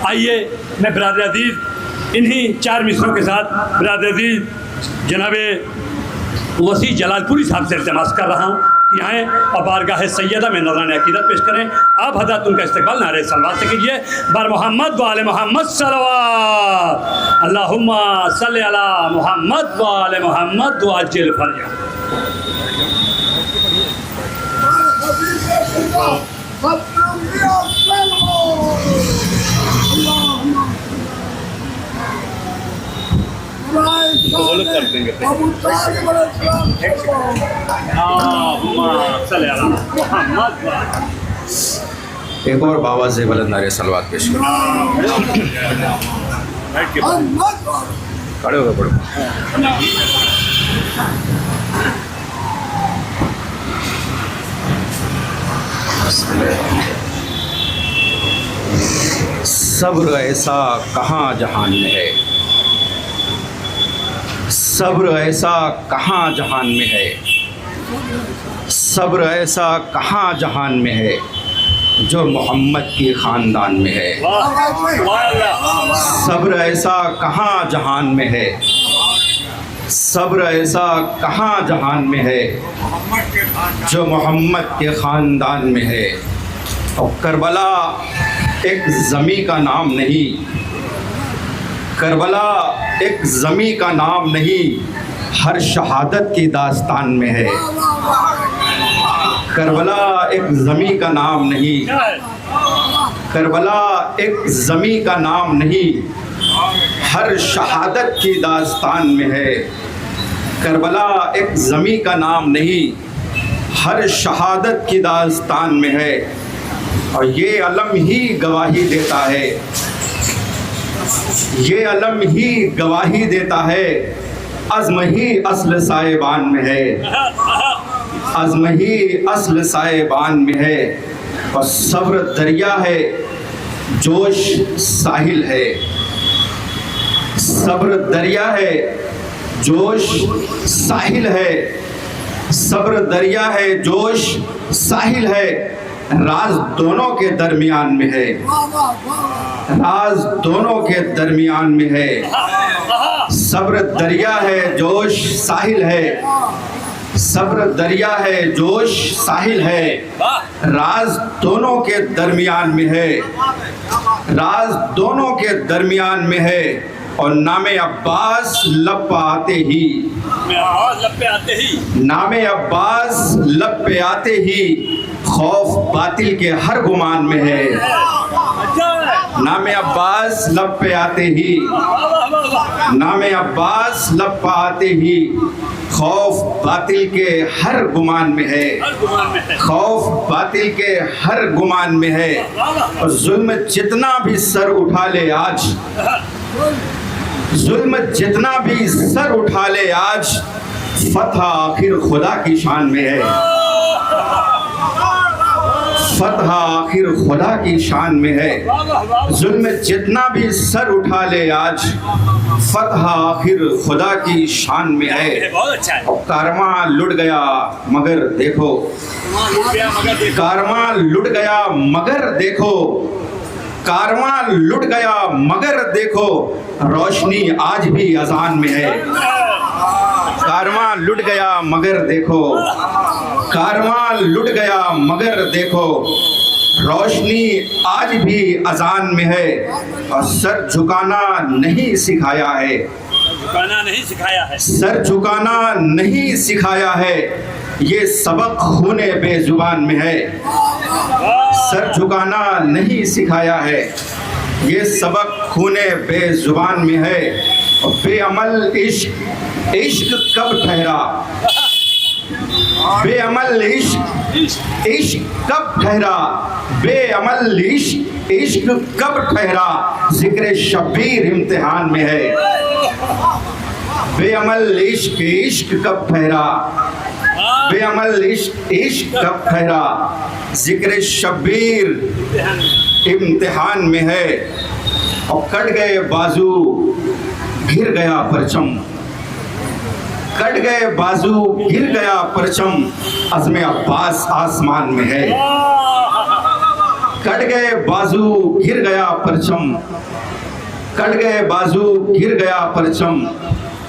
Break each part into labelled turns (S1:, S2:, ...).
S1: आइए मैं बिरादर अजीज़ इन्हीं 4 मिसरों के साथ बिरादर अजीज़ जनाब वसी जलालपुरी साहब से इल्तिमास कर रहा हूँ कि आएँ और बारगाह सैयदा में नज़रान अक़ीदत पेश करें। आप हज़रत उनका इस्तक़बाल नारे सलवात से कीजिए। बार मोहम्मद व आले मोहम्मद सलवात अल्लाहुम्मा सल्लि अला मोहम्मद व आले मोहम्मद व अज्जिल फरजा। कर देंगे
S2: एक और बाबा से बुलंद नारे सलवात पेश खड़े हो गए पड़ो। सब्र ऐसा कहाँ जहान में है, सब्र ऐसा कहाँ जहान में है, सब्र ऐसा कहाँ जहान में है जो मोहम्मद के ख़ानदान में है। सब्र ऐसा कहाँ जहान में है, सब्र ऐसा कहाँ जहान में है जो मोहम्मद के ख़ानदान में है। और करबला एक ज़मी का नाम नहीं, करबला एक ज़मी का नाम नहीं, हर शहादत की दास्तान में है। करबला एक ज़मी का नाम नहीं, करबला एक ज़मी का नाम नहीं, हर शहादत की दास्तान में है। करबला एक ज़मी का नाम नहीं, हर शहादत की दास्तान में है। और ये अलम ही गवाही देता है, ये अलम ही गवाही देता है, अज़्म ही अस्ल साहिबान में है, अज़्म ही अस्ल साहिबान में है। और सब्र दरिया है, जोश साहिल है, सब्र दरिया है, जोश साहिल है, सब्र दरिया है, जोश साहिल है। राज दोनों के दरमियान में है, राज दोनों के दरमियान में है। सब्र दरिया है, जोश साहिल है, सब्र दरिया है, जोश साहिल है। राज दोनों के दरमियान में है, राज दोनों के दरमियान में है। और नामे अब्बास लब पे आते ही, नामे अब्बास लब पे आते ही खौफ बातिल के हर गुमान में है। नामे अब्बास लब पे आते ही, नामे अब्बास लब पे आते ही खौफ बातिल के हर गुमान में है, खौफ बातिल के हर गुमान में है। और जुल्म जितना भी सर उठा ले आज, जुल्म जितना भी सर उठा ले आज, फतह आखिर खुदा की शान में है, फतह आखिर खुदा की शान में है। जुल्म जितना भी सर उठा ले आज, फतह आखिर खुदा की शान में है। और कारवां लुट गया मगर देखो, कारवां लुट गया मगर देखो, कारवां लुट गया मगर देखो, रोशनी आज भी अजान में है। कारवां लुट गया मगर देखो, कारवां लुट गया मगर देखो, रोशनी आज भी अजान में है। और सर झुकाना नहीं सिखाया है,
S1: झुकाना नहीं सिखाया है,
S2: सर झुकाना नहीं सिखाया है, ये सबक खूने बेजुबान में है। सर झुकाना नहीं सिखाया है, ये सबक खूने बेजुबान में है। और बेअमल इश्क, इश्क कब ठहरा, बेअमल इश्क, इश्क कब ठहरा, बेअमल इश्क, इश्क कब ठहरा, जिक्र शब्बीर इम्तिहान में है। बेअमल इश्क, इश्क कब ठहरा, बेअमल इश्क, इश्क कब ठहरा, जिक्र शब्बीर इम्तिहान में है। और कट गए बाजू गिर गया परचम, कट गए बाजू गिर गया परचम, अज़्म अब्बास आसमान में है। कट गए बाजू गिर गया परचम, कट गए बाजू गिर गया परचम,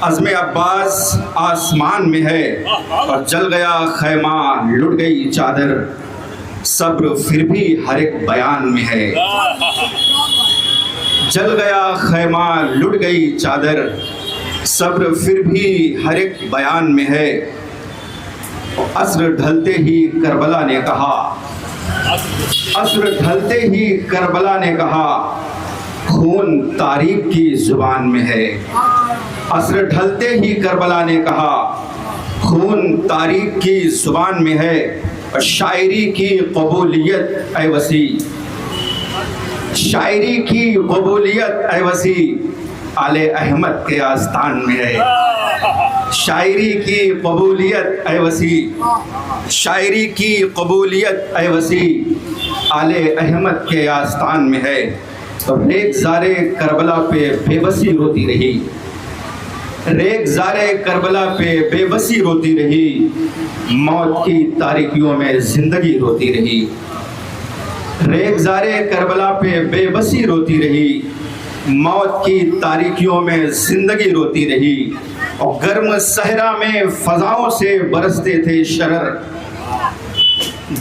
S2: अज़्म अब्बास आसमान में है और जल गया खैमा लुट गई चादर, सब्र फिर भी हर एक बयान में है। जल गया खैमा लुट गई चादर, सब्र फिर भी हर एक बयान में है। असर ढलते ही करबला ने कहा, असर ढलते ही करबला ने कहा, खून तारीख की जुबान में है। असर ढलते ही करबला ने कहा, खून तारीख की जुबान में है। और शायरी की कबूलियत ऐ वसी, शायरी की कबूलियत ऐ वसी, आले अहमद के आस्थान में है। शायरी की कबूलियत ऐ वसी, शायरी की कबूलियत ऐ वसी, आले अहमद के आस्थान में है। तो रेगज़ारे करबला पे बेबसी रोती रही, रेगज़ारे करबला पे बेबसी रोती रही, मौत की तारीकियों में जिंदगी रोती रही। रेगज़ारे करबला पे बेबसी रोती रही, मौत की तारीकियों में जिंदगी रोती रही। और गर्म सहरा में फजाओं से बरसते थे शरर,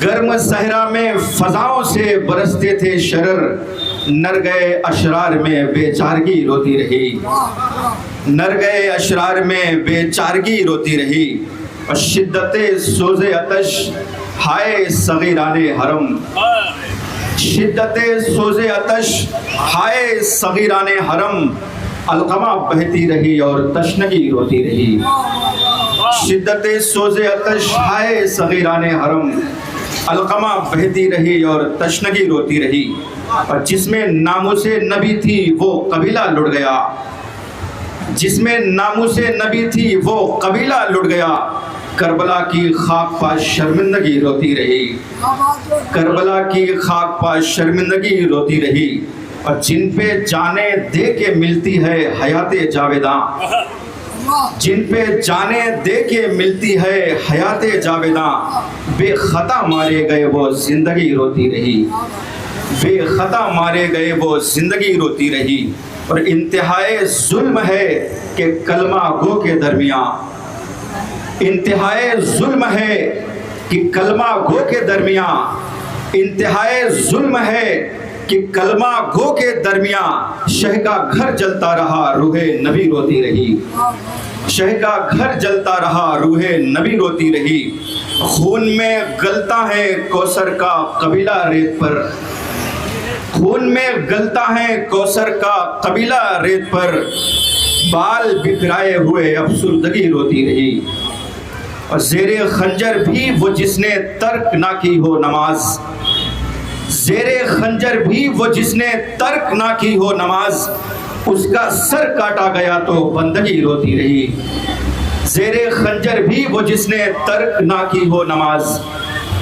S2: गर्म सहरा में फजाओं से बरसते थे शरर, नर गए अशरार में बेचारगी रोती रही, नर गए अशरार में बेचारगी रोती रही। और शिद्दते सोज़े अतश हाय सगीराने हरम, शिद्दते सोज़े अतश हाय सगीराने हरम, अलकमा बहती रही और तशनगी रोती रही। शिद्दते सोज़े अतश हाय सगीराने हरम, अलकमा बहती रही और तशनगी रोती रही। और जिसमें नामुसे नबी थी वो कबीला लुट गया, जिसमें नामुसे नबी थी वो कबीला लुट गया। करबला की खाक पर शर्मिंदगी रोती रही, करबला की खाक पर शर्मिंदगी रोती रही। और जिन पे जाने दे के मिलती है हयाते जावेदा, जिन पे जाने दे के मिलती है हयाते जावेदा, बेखता मारे गए वो जिंदगी रोती रही, बेखता मारे गए वो जिंदगी रोती रही। और इंतहाए जुल्म है कि कलमा गो के दरमियान, इंतहाए जुल्म है कि कलमा गो के दरमियान, इंतहाए जुल्म है कि कलमा गो के दरमियान, शह का घर जलता रहा रूहे नबी रोती रही, शह का घर जलता रहा रूहे नबी रोती रही। खून में गलता है कौसर का कबीला रेत पर, खून में गलता है कौसर का कबीला रेत पर, बाल बिखराए हुए अफसुर्दगी रोती रही। और ज़ेरे खंजर भी वो जिसने तर्क ना की हो नमाज, ज़ेरे खंजर भी वो जिसने तर्क ना की हो नमाज, उसका सर काटा गया तो बंदगी रोती रही। ज़ेरे खंजर भी वो जिसने तर्क ना की हो नमाज,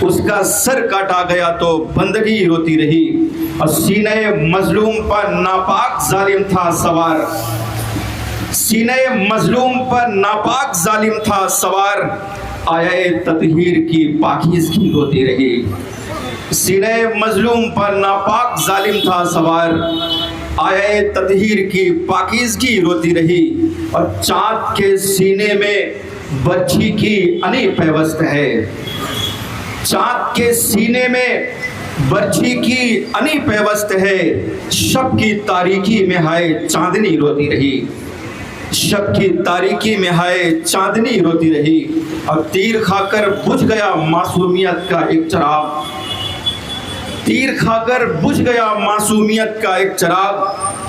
S2: उसका सर काटा गया तो बंदगी रोती रही। और सीने मजलूम पर नापाक जालिम था सवार, सीने मजलूम पर नापाक जालिम था सवार, आये ततहीर की पाकीज़गी रोती रही। सीने मजलूम पर नापाक जालिम था सवार, आये ततहीर की पाकीज़गी रोती रही। और चाँद के सीने में बच्ची की अनी पैवस्त है, चाँद के सीने में बर्छी की अनी पैवस्त है, शब की तारीकी में हाय चांदनी रोती रही, शब की तारीकी में हाय चांदनी रोती रही। और तीर खाकर बुझ गया मासूमियत का एक चिराग, तीर खाकर बुझ गया मासूमियत का एक चिराग,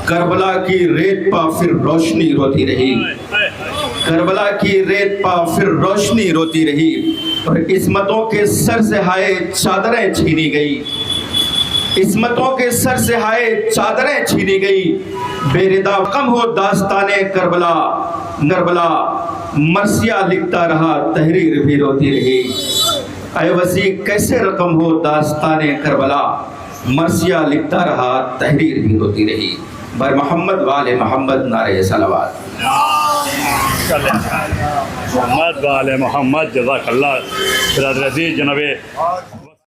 S2: करबला की रेत पर फिर रोशनी रोती रही, करबला की रेत पर फिर रोशनी रोती रही। और इस्मतों के सर से हाय चादरें छीनी गई, इस्मतों के सर से हाय चादरें छीनी गई। बेरिदा कम हो दास्ताने करबला, नरबला मरसिया लिखता रहा तहरीर भी रोती रही। ऐ वसी कैसे रकम हो दास्ताने करबला, मरसिया लिखता रहा तहरीर भी रोती रही। बर मोहम्मद वाले मोहम्मद नारे सलावत।
S1: मोहम्मद वाले मोहम्मद जज़ाकल्लाह। बिरादर अज़ीज़ जनाब